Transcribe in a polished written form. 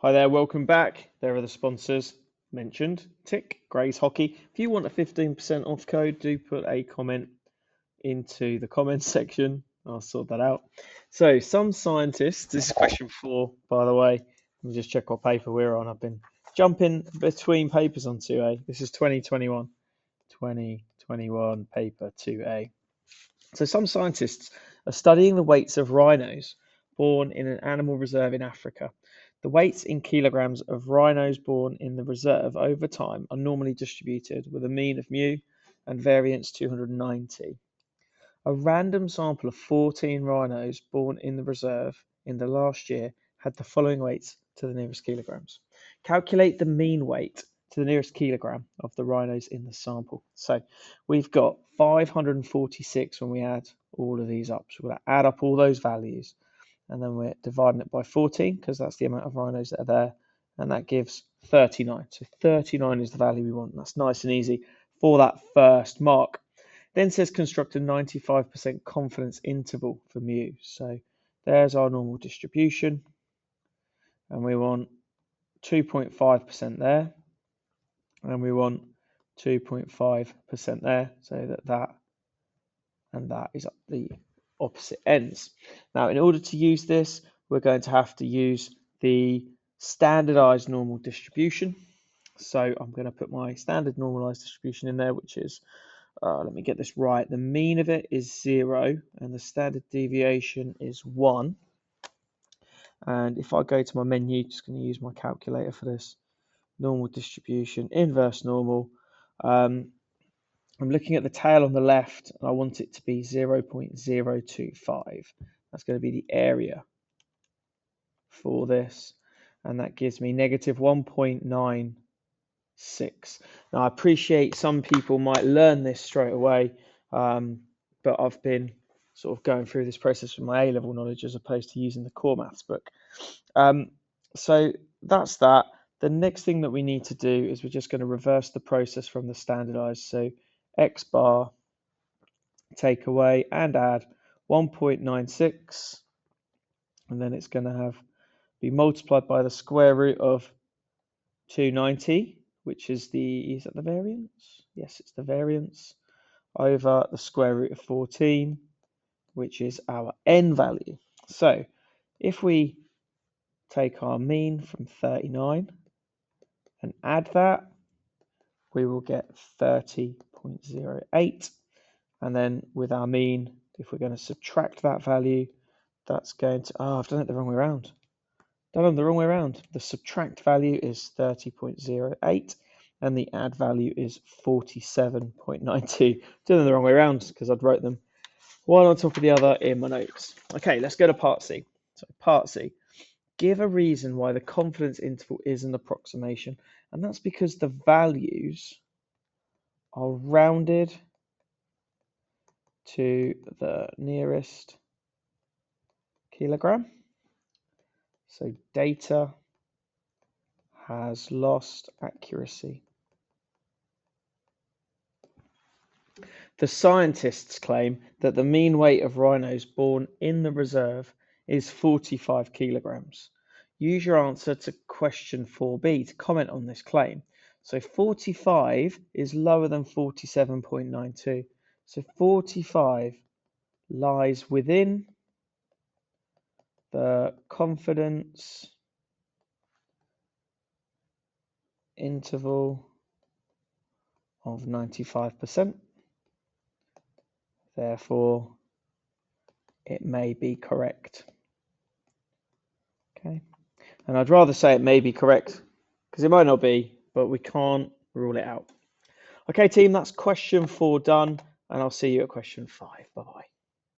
Hi there, welcome back. There are the sponsors mentioned. Tick, Grays Hockey. If you want a 15% off code, do put a comment into the comments section. I'll sort that out. So, some scientists, this is question 4, by the way. Let me just check what paper we're on. I've been jumping between papers on 2A. This is 2021. 2021 paper 2A. So, some scientists are studying the weights of rhinos born in an animal reserve in Africa. The weights in kilograms of rhinos born in the reserve over time are normally distributed with a mean of mu and variance 290. A random sample of 14 rhinos born in the reserve in the last year had the following weights to the nearest kilograms. Calculate the mean weight to the nearest kilogram of the rhinos in the sample. So we've got 546 when we add all of these up. So we're going to add up all those values, and then we're dividing it by 14 because that's the amount of rhinos that are there, and that gives 39. So 39 is the value we want. That's nice and easy for that first mark. Then says construct a 95% confidence interval for mu. So there's our normal distribution, and we want 2.5% there, and we want 2.5% there, so that and that is at the opposite ends. Now, in order to use this, we're going to have to use the standardized normal distribution. So I'm going to put my standard normalized distribution in there, which is, let me get this right, the mean of it is 0 and the standard deviation is 1. And if I go to my menu, just going to use my calculator for this, normal distribution, inverse normal. I'm looking at the tail on the left, and I want it to be 0.025. That's going to be the area for this, and that gives me negative 1.96. Now, I appreciate some people might learn this straight away, but I've been sort of going through this process with my A-level knowledge as opposed to using the core maths book. So that's that. The next thing that we need to do is we're just going to reverse the process from the standardized. So x bar, take away and add 1.96, and then it's going to be multiplied by the square root of 290, which is that the variance? Yes, it's the variance, over the square root of 14, which is our n value. So if we take our mean from 39 and add that, we will get 30.08. And then with our mean, if we're going to subtract that value, that's going to, I've done it the wrong way around. The subtract value is 30.08 and the add value is 47.92. Doing it the wrong way around because I'd wrote them one on top of the other in my notes. Okay, let's go to part C. So part C, give a reason why the confidence interval is an approximation. And that's because the values are rounded to the nearest kilogram. So data has lost accuracy. The scientists claim that the mean weight of rhinos born in the reserve is 45 kilograms. Use your answer to question 4b to comment on this claim. So 45 is lower than 47.92. So 45 lies within the confidence interval of 95%. Therefore, it may be correct. Okay, and I'd rather say it may be correct because it might not be, but we can't rule it out. Okay, team, that's question 4 done, and I'll see you at question 5. Bye-bye.